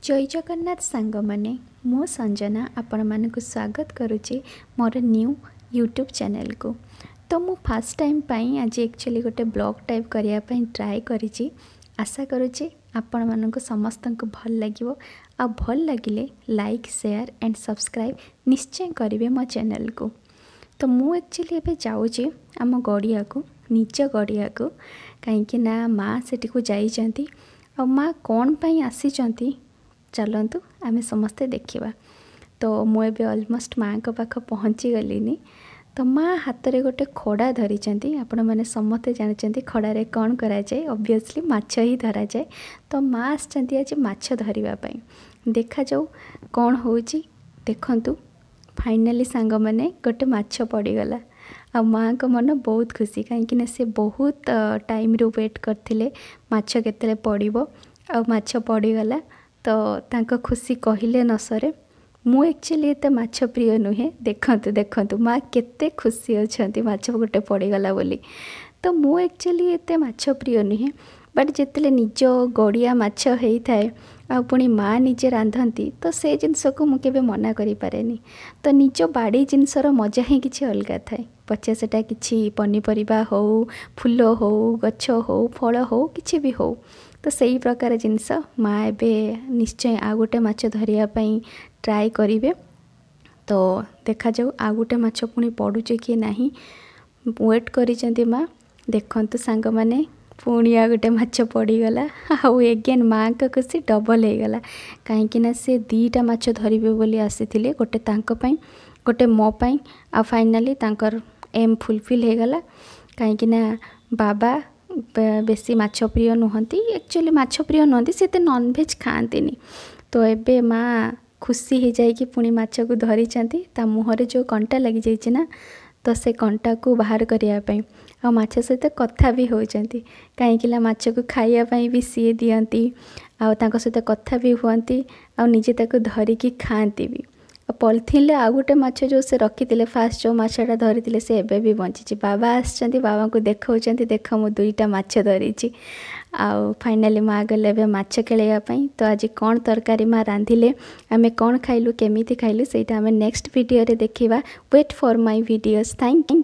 जय जगन्नाथ सांग मैंने मो संजना आपण मानक स्वागत करुच्ची मोर न्यू यूट्यूब चैनल को। तो मु फर्स्ट टाइम पाई आज एक्चुअली गोटे ब्लॉग टाइप करने ट्राए करी। आशा करुच्ची आपण मानक समस्त को भल लगे आ भल लगिले लाइक शेयर एंड सब्सक्राइब निश्चय करेंगे मो चैनल को। तो मु एक्चुअली एबे जाऊँगी आम गड़िया को निज गड़िया को कहीं माँ सेठी को जाइछंती आ माँ कौन पाई आसीचंती चलतु आमे समस्ते देखा। तो मुझे ऑलमोस्ट माँ को पाख पहुँची गलिनी। तो माँ हाथ में गोटे खड़ा धरी आपण मैंने समस्ते जानते खड़ारे कौन कराए ऑब्वियसली माछ ही धरा जाए। तो माँ आसचंती आज माछ धरिबापई देखा जाऊ कौन होची देखंतु। फाइनाली सांग मैंने गोटे माछ पड़ीगला आ माँ को मन बहुत खुशी कहीं से बहुत टाइम रू वेट करथिले माछ केतले पड़िबो आ माछ पड़ीगला। तो तांको खुशी कहले न सरे। मु एक्चुअली एत माछ प्रिय नुहे देखंतु देखंतु माँ केते खुशी अछंती माछ गोटे पड़ीगला बोली। तो मु एक्चुअली एत माछ प्रिय नुहे बट जितले निज गड़िया माछ होइथाए आ पुणी माँ निजे रांधती तो से जिनस को मु केबे मना करि पारेनी। तो निज बाड़ी जिनसर मजा ही किछि अलगा थाए पचे सेटा किछि पनीपरिबा हो फूल हो गछ हो फल हो किछि भी हो। तो सही प्रकार जिनस माँ एबे निश्चय आ गोटे माछ धरिया पई ट्राए करिवे। तो देखा जाऊ आ गोटे माछ पुणी पड़ुचे कि नहीं वेट करिसेंती माँ। देखंतु सांग माने पुणी आ गोटे माछ पड़ीगला आउ एगेन माँ का खुशी डबल हो गला कहीं से दीटा माछ धरिबे बोली आसीथिले गोटे तांको पई गोटे मो पई आ फाइनाली तांकर एम फुलफिल हो गला कहीं बाबा बेसी माछ प्रिय नुहंती एक्चुअली माछ प्रिय नुहंती से नॉनवेज खाआंतीनी। तो एबे माँ खुशी हो जाए कि पुणी माछ को धरी ता मुहरे जो कंटा लगी जाइए ना तो से कंटा को बाहर करने आ माछ सहित कथा भी होती कहीं माछ को खाइबापी भी सी दियंती आ सहित कथा भी हुअंती आ निजे ताको धरिकी खाआंती भी। पॉलिथिन आ गोटे माछ जो से रखी फास्ट जो माछटा धरी से एबे भी बंची। बाबा आसचंती बाबा को देखौचंती देख मु दुईटा माछ धरिची आउ फाइनाली माँ गले एबे माछ खेलैयापई। तो आज कौन तरकारी माँ रांधिले आमे कौन खाइलु केमिति खाइलु सेटा आमे नेक्स्ट वीडियो रे देखिबा। Wait for my videos. Thank you.